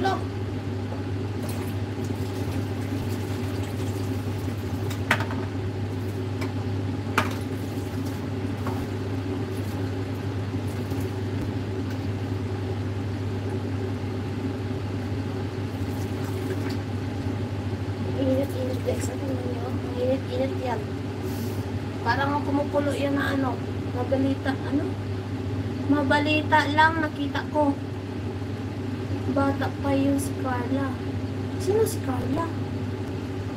ulo. Init-init guys. Ano nyo? Init-init yan. Parang kumukulo yan na ano. Mabalita. Ano? Mabalita lang nakita ko. Bata pa yung si Carla. Sino si Carla?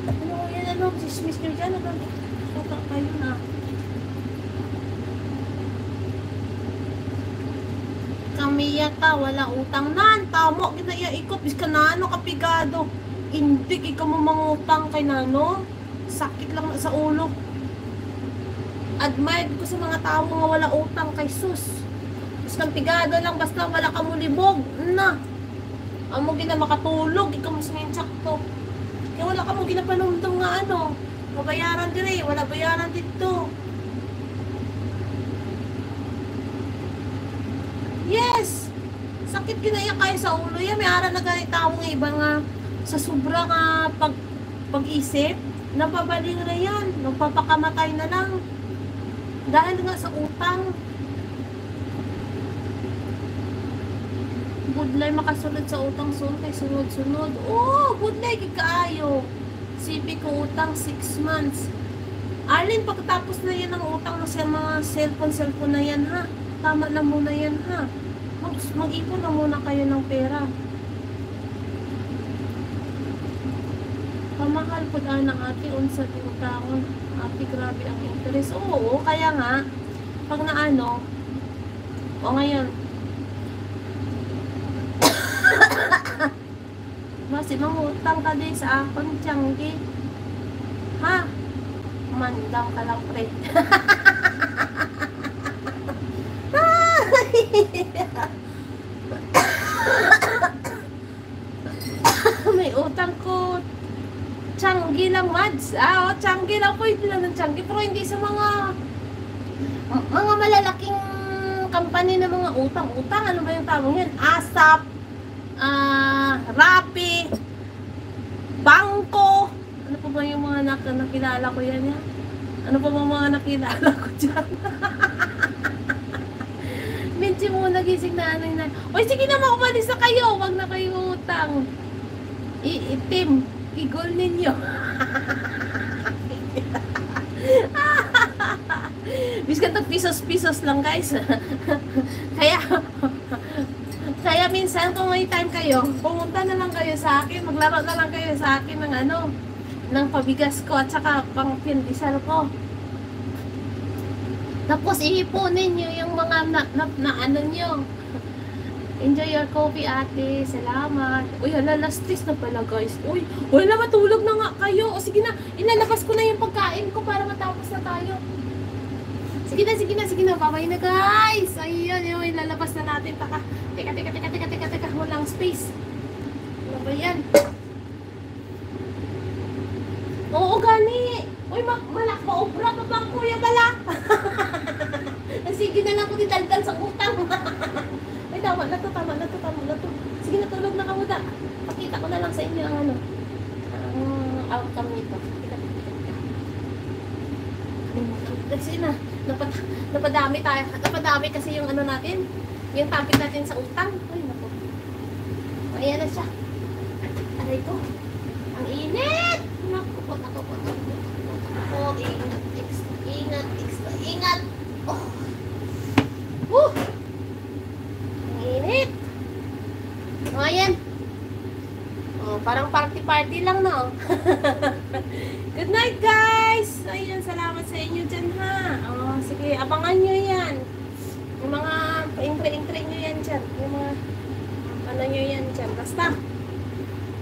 Ano yan? Ano? Dismiss nyo dyan? Ano? Bata pa yun ah. Kami yata wala utang nan. Tamo kita ikot. Bis ka na ano kapigado. Hindi ikaw mo mangutang kay nano. Sakit lang sa ulo. Admired ko sa mga tao nga wala utang kay sus. Bis kang pigado lang basta wala ka mo libog. Na. Amo gina makatulog, ikaw mo sinintsak to. Kaya wala ka mo ginapanumdum nga ano. Mabayaran dire, wala bayaran dito. Yes! Sakit ginaya kayo sa ulo yan. May ara na ganit tao nga iba nga sa sobra nga pag-isip, napabaling na yan. Nagpapakamatay na lang. Dahil nga sa utang. Budlay makasulod sa utang sun kay sunod-sunod. Oh, budlay kikaayo. Sipi ko utang 6 months. Arlene, pagkatapos na yan ang utang na sa mga cellphone na yan ha. Tama na muna yan ha. Mag-ipon na muna kayo ng pera. Pamahal po daan ng ate unsa tinutangon. Ate, grabe ang interest. Oo, kaya nga, pag naano, o ngayon, kasi mangutang ka din sa akong tiyanggi. Ha? Mandang ka lang, pre. May utang ko. Tiyanggi lang, Mads. O, tiyanggi lang po. Hindi lang ng tiyanggi. Pero hindi sa mga malalaking company na mga utang-utang. Ano ba yung tawag yan? ASAP. Rappi, Bangko. Ano pa ba yung mga nakilala ko yan ya? Ano pa ba mga nakilala ko dyan? Minti mo nagising na ano yun. Oy, sige na makumalis na kayo. Huwag na kayo utang. Itim. Igol ninyo. Biskan tag pisos-pisos lang guys. Kaya minsan kung may time kayo, pumunta na lang kayo sa akin, maglaro na lang kayo sa akin ng ano, ng pabigas ko at saka pang pindisal ko. Tapos ihipunin nyo yung mga na ano nyo. Enjoy your coffee ate, salamat. Uy, hala, last test na pala guys. Uy, wala matulog na nga kayo. O sige na, inalabas ko na yung pagkain ko para matapos na tayo. Sige na, babay na guys. Ayun, yung ilalabas na natin. Teka, walang space. Ano ba yan? Oo, gani. Uy, malak ba obra pa bang kuya bala? Sige na lang ko didaldal sa utang. Ay, tama na to. Sige na, tulog na ka muna. Pakita ko na lang sa inyo ang ano. Ang outcome nito. Kasi na, napadami kasi yung ano natin, yung topic natin sa utang. Ay, naku. Ayan na siya. Aray ko. Ang init! Naku po. Ingat. Oh. Woo! Ang init. O, ayan. Oh, parang party lang, no? Good night, guys! Ayan, salamat sa inyo dyan, ha? Oh, sige, abangan nyo yan. Yung mga pa-intry nyo yan dyan. Yung mga, ano nyo yan dyan. Basta,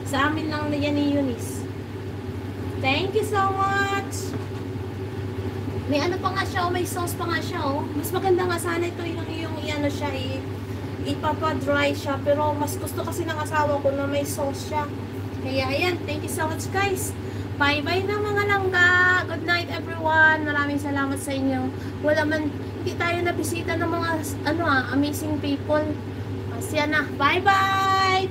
sa amin lang na yan ni Eunice. Thank you so much! May ano pa nga siya, may sauce pa nga siya, oh. Mas maganda nga sana ito yung ano siya, ipapa-dry siya. Pero mas gusto kasi ng asawa ko na may sauce siya. Kaya, ayan, thank you so much, guys. Bye-bye na mga langga. Good night everyone. Maraming salamat sa inyo. Hindi tayo nabisita ng mga amazing people. Siya na. Bye-bye.